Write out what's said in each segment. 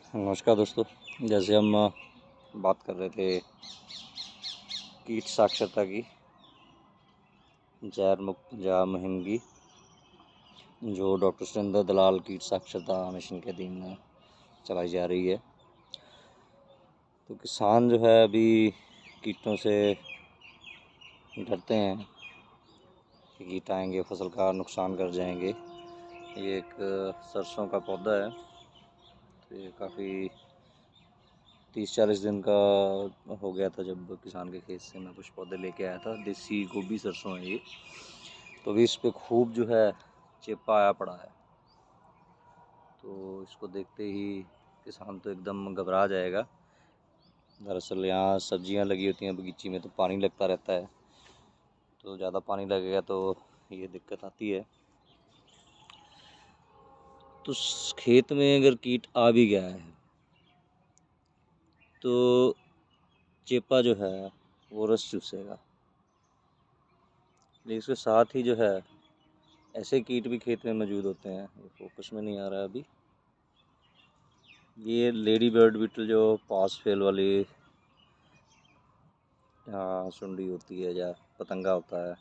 नमस्कार दोस्तों। जैसे हम बात कर रहे थे कीट साक्षरता की, जहर मुक्त पंजाब मुहिम की, जो डॉक्टर सुरेंद्र दलाल कीट साक्षरता मिशन के अधीन चलाई जा रही है। तो किसान जो है अभी कीटों से डरते हैं कि कीट आएंगे, फसल का नुकसान कर जाएंगे। ये एक सरसों का पौधा है, तो ये काफ़ी 30-40 दिन का हो गया था जब किसान के खेत से मैं कुछ पौधे लेके आया था। देसी गोभी सरसों है ये। तो अभी इस पे खूब जो है चेपा आया पड़ा है। तो इसको देखते ही किसान तो एकदम घबरा जाएगा। दरअसल यहाँ सब्जियाँ लगी होती हैं बगीची में, तो पानी लगता रहता है, तो ज़्यादा पानी लगेगा तो ये दिक्कत आती है। तो खेत में अगर कीट आ भी गया है तो चेपा जो है वो रस चूसेगा। लेकिन इसके साथ ही जो है ऐसे कीट भी खेत में मौजूद होते हैं, ये फोकस में नहीं आ रहा है अभी। ये लेडी बर्ड बीटल जो पास फेल वाली सुंडी होती है या पतंगा होता है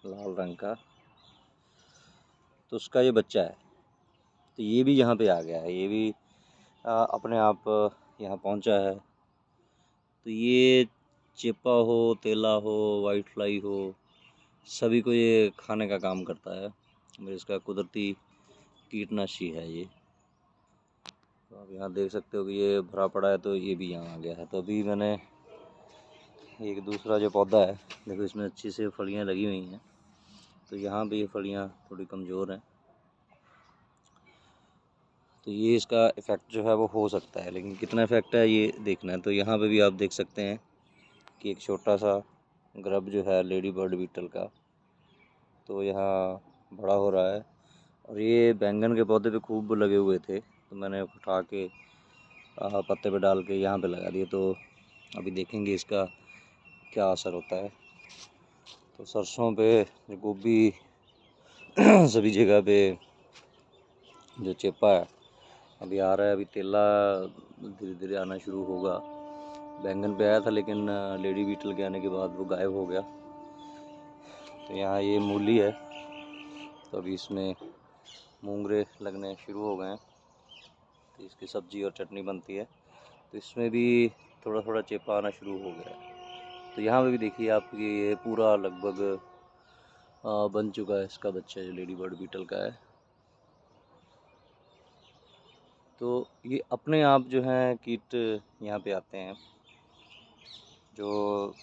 लाल रंग का, तो उसका ये बच्चा है। तो ये भी यहाँ पे आ गया है, ये भी अपने आप यहाँ पहुँचा है। तो ये चेपा हो, तेला हो, वाइट फ्लाई हो, सभी को ये खाने का काम करता है। इसका कुदरती कीटनाशी है ये। तो आप यहाँ देख सकते हो कि ये भरा पड़ा है, तो ये भी यहाँ आ गया है। तो अभी मैंने एक दूसरा जो पौधा है, देखो इसमें अच्छी से फलियाँ लगी हुई हैं, तो यहाँ पे ये फलियाँ थोड़ी कमज़ोर हैं। तो ये इसका इफ़ेक्ट जो है वो हो सकता है, लेकिन कितना इफ़ेक्ट है ये देखना है। तो यहाँ पे भी आप देख सकते हैं कि एक छोटा सा ग्रब जो है लेडी बर्ड बीटल का, तो यहाँ बड़ा हो रहा है। और ये बैंगन के पौधे पे खूब लगे हुए थे, तो मैंने उठा के पत्ते पे डाल के यहाँ पे लगा दिए। तो अभी देखेंगे इसका क्या असर होता है। तो सरसों पे, गोभी सभी जगह पे जो चेपा है अभी आ रहा है। अभी तेला धीरे धीरे आना शुरू होगा। बैंगन पे आया था, लेकिन लेडी बीटल के आने के बाद वो गायब हो गया। तो यहाँ ये मूली है, तो अभी इसमें मूंगरे लगने शुरू हो गए हैं, तो इसकी सब्ज़ी और चटनी बनती है। तो इसमें भी थोड़ा थोड़ा चेपा आना शुरू हो गया है। तो यहाँ पे भी देखिए आप कि ये पूरा लगभग बन चुका है इसका बच्चा, जो लेडी बर्ड बीटल का है। तो ये अपने आप जो हैं कीट यहाँ पे आते हैं, जो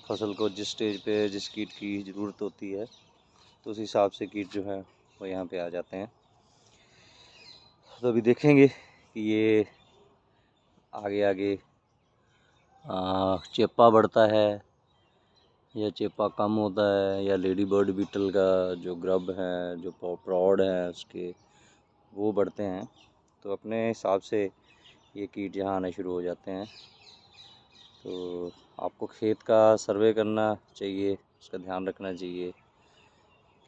फसल को जिस स्टेज पे जिस कीट की ज़रूरत होती है, तो उस हिसाब से कीट जो है वो यहाँ पे आ जाते हैं। तो अभी देखेंगे कि ये आगे आगे चेपा बढ़ता है या चेपा कम होता है, या लेडी बर्ड बीटल का जो ग्रब है, जो प्रौढ़ है उसके, वो बढ़ते हैं। तो अपने हिसाब से ये कीट यहाँ आने शुरू हो जाते हैं। तो आपको खेत का सर्वे करना चाहिए, उसका ध्यान रखना चाहिए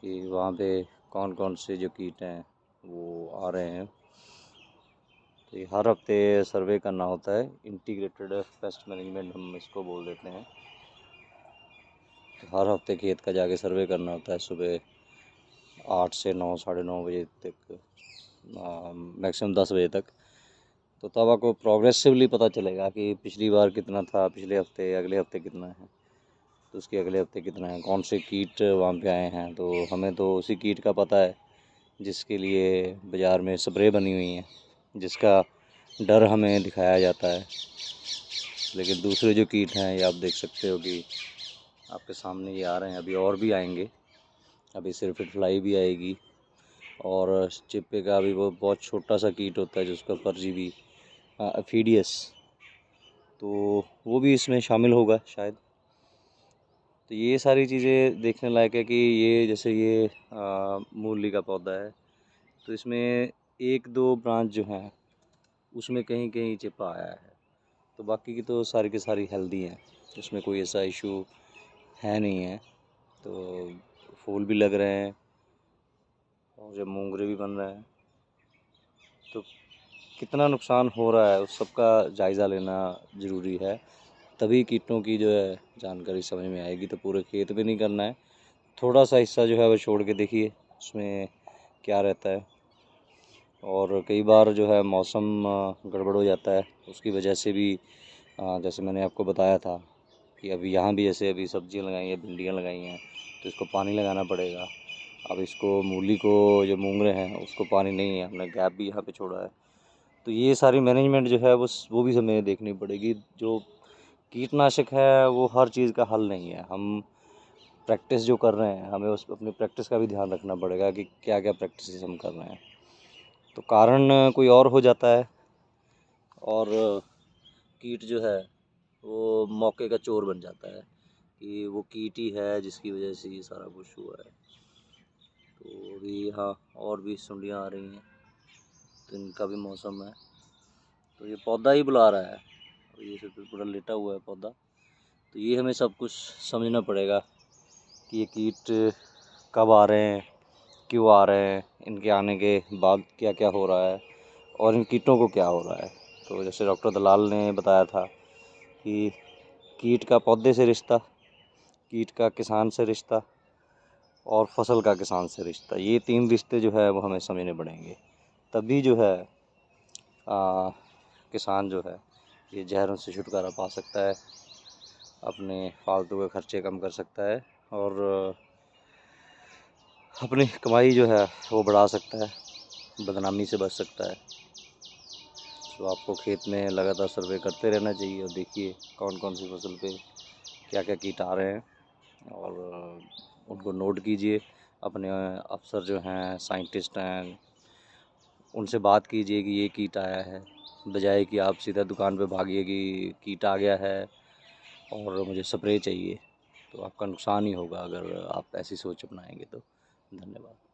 कि वहाँ पे कौन कौन से जो कीट हैं वो आ रहे हैं। तो ये हर हफ्ते सर्वे करना होता है, इंटीग्रेटेड पेस्ट मैनेजमेंट हम इसको बोल देते हैं। तो हर हफ्ते खेत का जाके सर्वे करना होता है, सुबह 8 से 9, साढ़े 9 बजे तक, मैक्सिमम 10 बजे तक। तो तब आपको प्रोग्रेसिवली पता चलेगा कि पिछली बार कितना था, पिछले हफ्ते, अगले हफ्ते कितना है, तो उसके अगले हफ्ते कितना है, कौन से कीट वहाँ पे आए हैं। तो हमें तो उसी कीट का पता है जिसके लिए बाज़ार में स्प्रे बनी हुई है, जिसका डर हमें दिखाया जाता है। लेकिन दूसरे जो कीट हैं ये आप देख सकते हो कि आपके सामने ये आ रहे हैं, अभी और भी आएंगे। अभी सिर्फ फ्लाई भी आएगी, और चिप्पे का भी वो बहुत छोटा सा कीट होता है जिसका परजीवी एफिडियस, तो वो भी इसमें शामिल होगा शायद। तो ये सारी चीज़ें देखने लायक है कि ये जैसे ये मूली का पौधा है, तो इसमें 1-2 ब्रांच जो हैं उसमें कहीं कहीं चिपा आया है। तो बाकी की तो सारी की सारी हेल्दी हैं, इसमें कोई ऐसा इशू है नहीं है। तो फूल भी लग रहे हैं और जब मूंगरे भी बन रहे हैं। तो कितना नुकसान हो रहा है उस सब का जायज़ा लेना ज़रूरी है, तभी कीटों की जो है जानकारी समझ में आएगी। तो पूरे खेत पे नहीं करना है, थोड़ा सा हिस्सा जो है वो छोड़ के देखिए उसमें क्या रहता है। और कई बार जो है मौसम गड़बड़ हो जाता है, उसकी वजह से भी जैसे मैंने आपको बताया था कि अभी यहाँ भी जैसे अभी सब्जियाँ लगाई हैं, भिंडियाँ लगाई हैं, तो इसको पानी लगाना पड़ेगा। अब इसको मूली को जो मूंग रहे हैं उसको पानी नहीं है, हमने गैप भी यहाँ पे छोड़ा है। तो ये सारी मैनेजमेंट जो है वो भी हमें देखनी पड़ेगी। जो कीटनाशक है वो हर चीज़ का हल नहीं है। हम प्रैक्टिस जो कर रहे हैं, हमें उस अपनी प्रैक्टिस का भी ध्यान रखना पड़ेगा कि क्या क्या प्रैक्टिस हम कर रहे हैं। तो कारण कोई और हो जाता है और कीट जो है वो मौके का चोर बन जाता है कि वो कीट ही है जिसकी वजह से ये सारा कुछ हुआ है। तो अभी हाँ और भी सुंडियाँ आ रही हैं, तो इनका भी मौसम है। तो ये पौधा ही बुला रहा है और ये सब पूरा लेटा हुआ है पौधा। तो ये हमें सब कुछ समझना पड़ेगा कि ये कीट कब आ रहे हैं, क्यों आ रहे हैं, इनके आने के बाद क्या क्या हो रहा है और इन कीटों को क्या हो रहा है। तो जैसे डॉक्टर दलाल ने बताया था कि कीट का पौधे से रिश्ता, कीट का किसान से रिश्ता और फसल का किसान से रिश्ता, ये 3 रिश्ते जो है वो हमें समझने पड़ेंगे। तभी जो है किसान जो है ये ज़हरों से छुटकारा पा सकता है, अपने फालतू के खर्चे कम कर सकता है और अपनी कमाई जो है वो बढ़ा सकता है, बदनामी से बच सकता है। तो आपको खेत में लगातार सर्वे करते रहना चाहिए और देखिए कौन कौन सी फसल पे क्या क्या कीट आ रहे हैं और उनको नोट कीजिए। अपने अफसर जो हैं, साइंटिस्ट हैं, उनसे बात कीजिए कि ये कीट आया है, बजाय कि आप सीधा दुकान पे भागिए कि कीट आ गया है और मुझे स्प्रे चाहिए। तो आपका नुकसान ही होगा अगर आप ऐसी सोच अपनाएंगे तो। धन्यवाद।